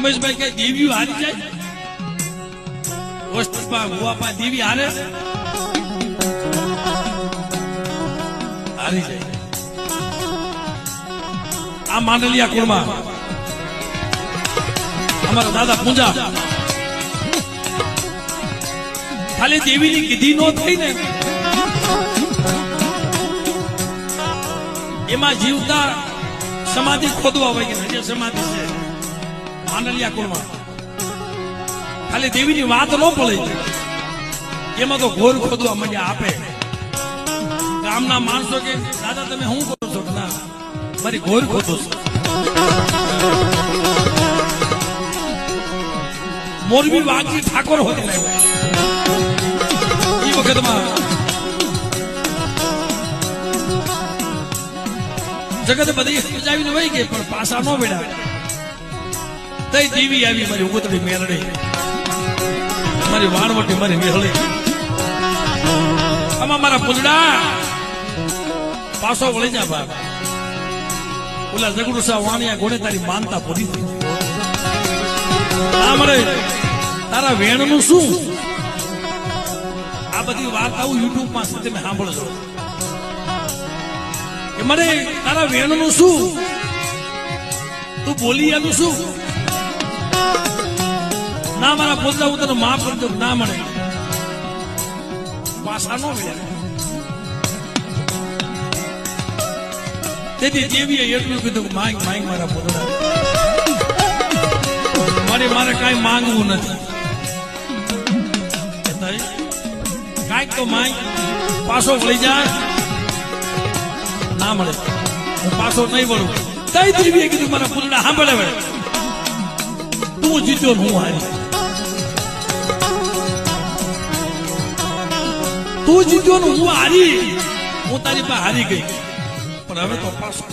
રમેશભાઈ કઈ દેવીઓ હારી જાય વસ્તુમાં ભુવાપા દેવી હારે હારી જાય આ માંડલિયા કુળમાં અમારા દાદા પૂજા ખાલી દેવીની કીધી નો થઈ ને એમાં જીવતા સમાધિ ખોદવા હોય કે જે સમાધિ છે માંડલિયા કુળમાં ખાલી દેવીની વાત ન પડે એમાં તો ઘોર ખોદવા માંડ્યા આપે ગામના માણસો કે દાદા તમે શું કરો છો ના મારી ઘોર ખોદો છો મોરબી વાઘજી ઠાકોર હોય એ વખતમાં જગત બધી સમજાવીને વહી ગઈ પણ પાસા ન વેડા તઈ દેવી આવી મારી ઉગતડી મેલડી મારી વાણવટી મારી મેહળી આમાં મારા પૂજડા પાસો વળી જા બાપ ઓલા જગડુસા વાણિયા ઘોડે તારી માનતા પૂરી થઈ મળે તારા વેણ નું શું આ બધી વાર્તાઓ યુટ્યુબ માં છે તમે સાંભળજો કે મને તારા વેણ નું શું તું બોલી એનું શું ના મારા પોતા હું તને માફ કરી દઉં ના મળે પાસા નો મળ્યા તેથી દેવીએ એટલું કીધું માંગ માંગ મારા પોતા મારે કઈ માંગવું નથી કઈક તો માંગ પાછો વળી જાય ના મળે હું પાછો નહીં વળું તઈ દેવીએ કીધું મારા પૂતળા સાંભળે તું જીત્યો હું હારી તું જીત્યો હું હારી હું તારી પાસે હારી ગઈ પણ હવે તો પાછો